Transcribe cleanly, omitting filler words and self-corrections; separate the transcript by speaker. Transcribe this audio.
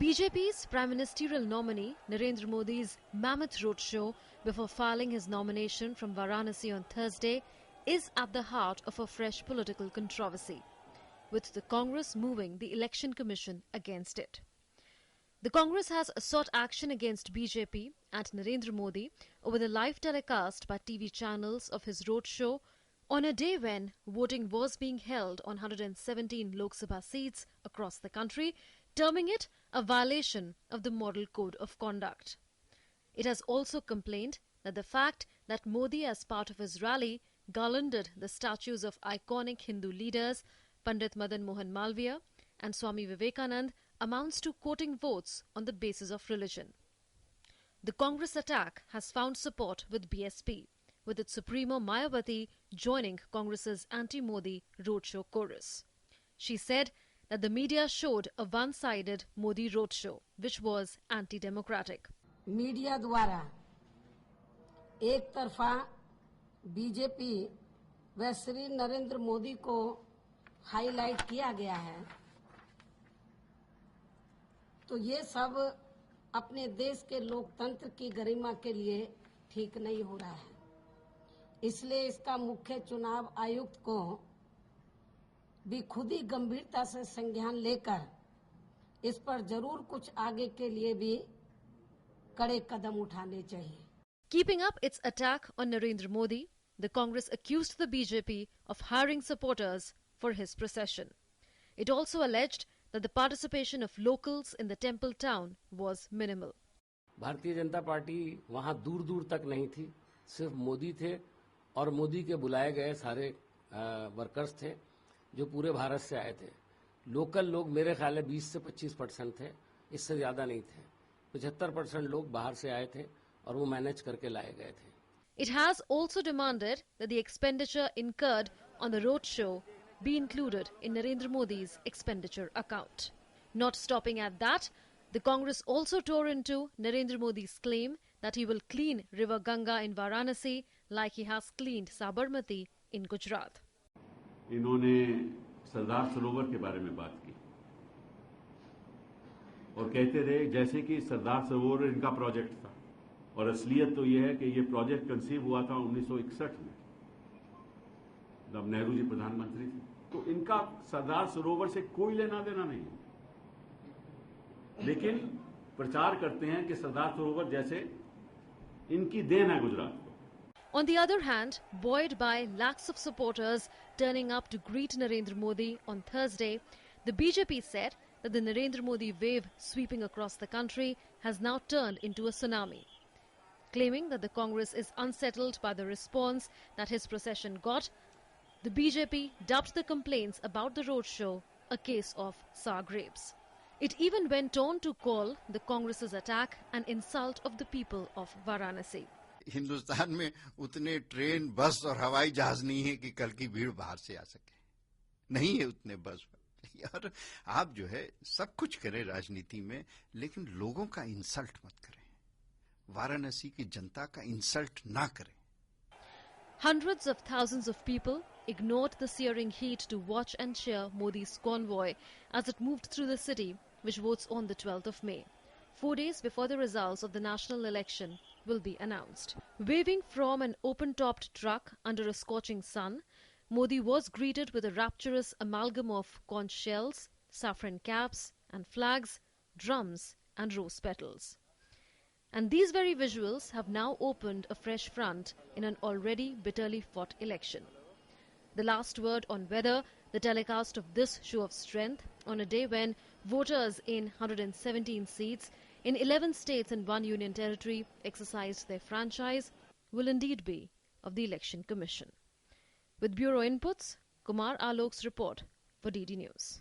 Speaker 1: BJP's Prime Ministerial nominee Narendra Modi's mammoth roadshow before filing his nomination from Varanasi on Thursday is at the heart of a fresh political controversy, with the Congress moving the Election Commission against it. The Congress has sought action against BJP and Narendra Modi over the live telecast by TV channels of his roadshow on a day when voting was being held on 117 Lok Sabha seats across the country, terming it a violation of the Model Code of Conduct. It has also complained that the fact that Modi, as part of his rally, garlanded the statues of iconic Hindu leaders Pandit Madan Mohan Malviya and Swami Vivekanand amounts to quoting votes on the basis of religion. The Congress attack has found support with BSP, with its Supremo Mayawati joining Congress's anti-Modi roadshow chorus. She said that the media showed a one-sided Modi roadshow, which was anti-democratic.
Speaker 2: Media द्वारा एक तरफा BJP व श्री नरेंद्र मोदी को highlight किया गया है, तो ये सब अपने देश के लोकतंत्र की गरिमा के लिए ठीक नहीं हो रहा है। इसलिए इसका मुख्य चुनाव आयुक्त को भी खुद ही गंभीरता से संज्ञान लेकर इस पर जरूर कुछ आगे के लिए भी कड़े कदम उठाने चाहिए।
Speaker 1: Keeping up its attack on Narendra Modi, the Congress accused the BJP of hiring supporters for his procession. It also alleged that the participation of locals in the temple town was minimal.
Speaker 3: Bharatiya Janata party वहां दूर दूर तक नहीं थी, सिर्फ मोदी थे और मोदी के बुलाए गए सारे वर्कर्स थे जो पूरे भारत से आए थे। लोकल लोग मेरे ख्याल में 20 से 25% थे, इससे ज्यादा नहीं थे। 75% लोग बाहर से आए थे और वो मैनेज करके लाए गए थे।
Speaker 1: It has also demanded that the expenditure incurred on the roadshow be included in Narendra Modi's expenditure account. Not stopping at that, the Congress also tore into Narendra Modi's claim that he will clean River Ganga in Varanasi like he has cleaned Sabarmati in Gujarat.
Speaker 4: इन्होंने सरदार सरोवर के बारे में बात की और कहते रहे जैसे कि सरदार सरोवर इनका प्रोजेक्ट था, और असलियत तो यह है कि यह प्रोजेक्ट कंसीव हुआ था 1961 में, जब नेहरू जी प्रधानमंत्री थे। तो इनका सरदार सरोवर से कोई लेना देना नहीं है, लेकिन प्रचार करते हैं कि सरदार सरोवर जैसे इनकी देन है गुजरात को।
Speaker 1: On the other hand, buoyed by lakhs of supporters turning up to greet Narendra Modi on Thursday, the BJP said that the Narendra Modi wave sweeping across the country has now turned into a tsunami. Claiming that the Congress is unsettled by the response that his procession got, the BJP dubbed the complaints about the roadshow a case of sour grapes. It even went on to call the Congress's attack an insult of the people of Varanasi.
Speaker 5: Hindustan में उतने train, बस और हवाई जहाज नहीं है कि कल की भीड़ बाहर से आ सके, नहीं है उतने बस। और आप जो है सब कुछ करें राजनीति में, लेकिन लोगों का इंसल्ट मत करें, वाराणसी की जनता का इंसल्ट ना करें।
Speaker 1: Hundreds of thousands of people ignored the searing heat to watch and cheer Modi's convoy as it moved through the city, which votes on the 12th of May, 4 days before the results of the national election will be announced. Waving from an open-topped truck under a scorching sun, Modi was greeted with a rapturous amalgam of conch shells, saffron caps and flags, drums and rose petals. And these very visuals have now opened a fresh front in an already bitterly fought election. The last word on whether the telecast of this show of strength on a day when voters in 117 seats in 11 states and 1 union territory exercised their franchise will indeed be of the Election Commission. With Bureau Inputs, Kumar Alok's report for DD News.